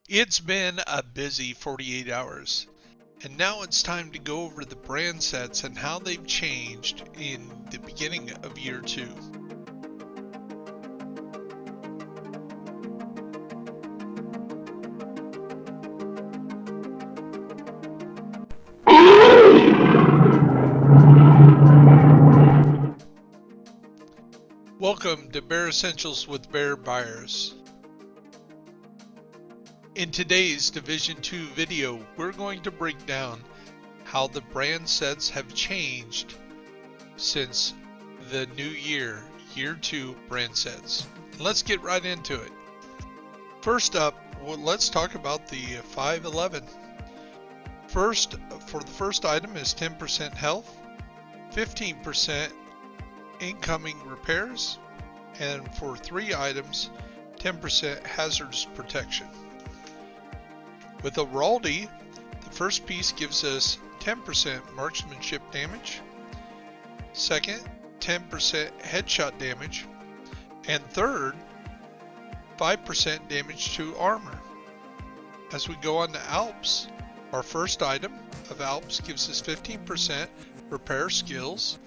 It's been a busy 48 hours, and now it's time to go over the brand sets and how they've changed in the beginning of year 2. Welcome to Bear Essentials with Bear Buyers. In today's Division 2 video, we're going to break down how the brand sets have changed since the new year, year 2 brand sets. Let's get right into it. First up, let's talk about the 511. First, for the first item is 10% health, 15% incoming repairs, and for 3 items, 10% hazardous protection. With Overaldy, the first piece gives us 10% marksmanship damage, second, 10% headshot damage, and third, 5% damage to armor. As we go on to Alps, our first item of Alps gives us 15% repair skills.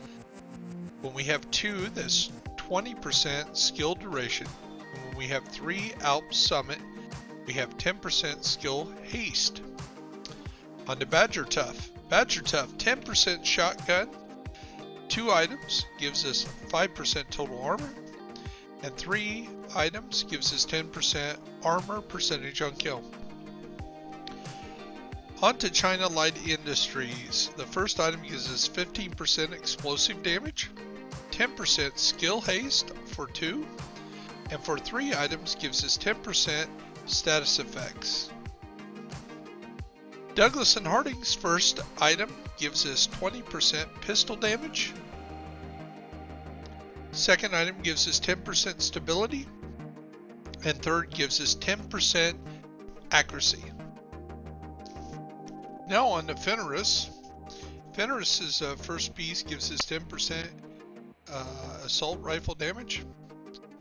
When we have 2, that's 20% skill duration. And when we have 3 Alps Summit, we have 10% skill haste. On to Badger Tough. Badger Tough, 10% shotgun. 2 items gives us 5% total armor. And 3 items gives us 10% armor percentage on kill. On to China Light Industries. The first item gives us 15% explosive damage, 10% skill haste for 2, and for 3 items gives us 10% status effects. Douglas & Harding's first item gives us 20% pistol damage. Second item gives us 10% stability, and third gives us 10% accuracy. Now on to Fenris. Fenris's first piece gives us 10% assault rifle damage.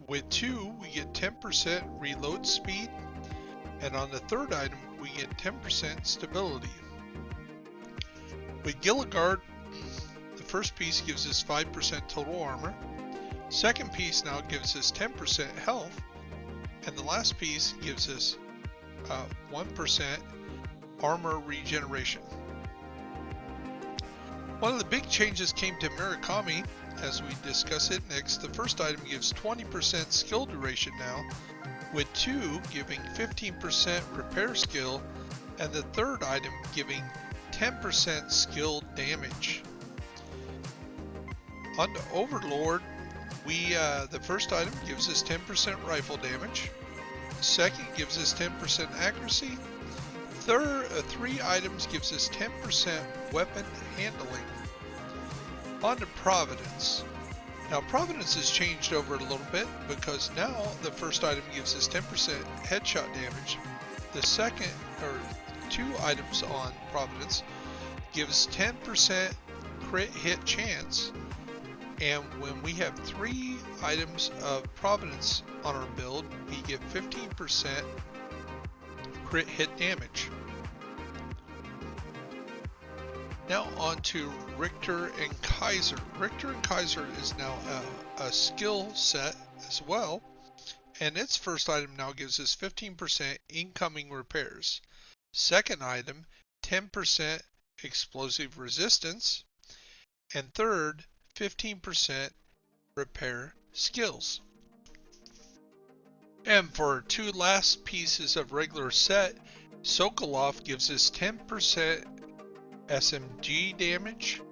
With 2, we get 10% reload speed, and on the third item, we get 10% stability. With Gilligard, the first piece gives us 5% total armor. Second piece now gives us 10% health, and the last piece gives us 1% armor regeneration. One of the big changes came to Murakami, as we discuss it next. The first item gives 20% skill duration now, with 2 giving 15% repair skill, and the third item giving 10% skill damage. On to Overlord, the first item gives us 10% rifle damage, second gives us 10% accuracy, 3 items gives us 10% weapon handling. On to Providence. Now Providence has changed over a little bit because now the first item gives us 10% headshot damage. The second, or 2 items on Providence, gives 10% crit hit chance. And when we have 3 items of Providence on our build, we get 15% crit hit damage. Now on to Richter and Kaiser. Richter and Kaiser is now a skill set as well, and its first item now gives us 15% incoming repairs. Second item, 10% explosive resistance, and third, 15% repair skills. And for our 2 last pieces of regular set, Sokoloff gives us 10% SMG damage.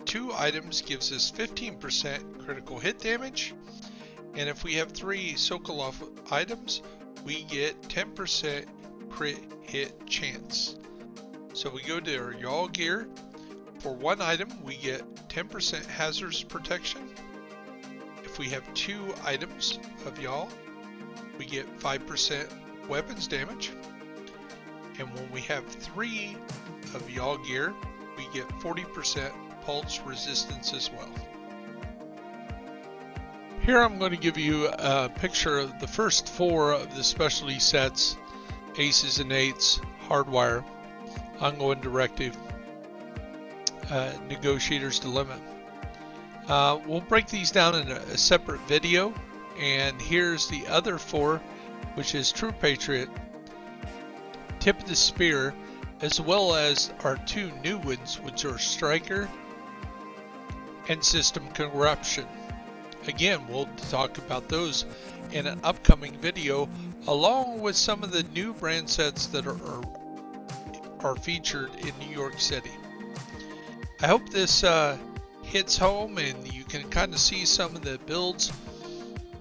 2 items gives us 15% critical hit damage. And if we have 3 Sokoloff items, we get 10% crit hit chance. So we go to our Y'all gear. For 1 item, we get 10% hazardous protection. If we have 2 items of Y'all, we get 5% weapons damage. And when we have 3 of Y'all gear, we get 40% pulse resistance as well. Here I'm going to give you a picture of the first 4 of the specialty sets aces and eights, hardwire, ongoing directive, negotiator's dilemma. We'll break these down in a separate video, and here's the other four, which is True Patriot, Tip of the Spear, as well as our two new ones, which are Striker and System Corruption. Again, we'll talk about those in an upcoming video, along with some of the new brand sets that are featured in New York City. I hope this hits home and you can kind of see some of the builds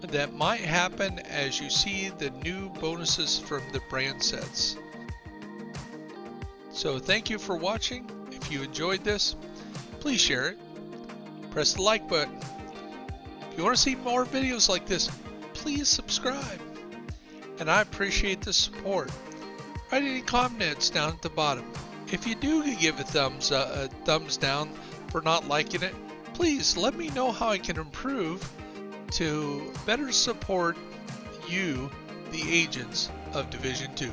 that might happen as you see the new bonuses from the brand sets. So thank you for watching. If you enjoyed this, please share it. Press the like button. If you want to see more videos like this, please subscribe. And I appreciate the support. Write any comments down at the bottom. If you do give a thumbs down for not liking it, please let me know how I can improve to better support you, the agents of Division 2.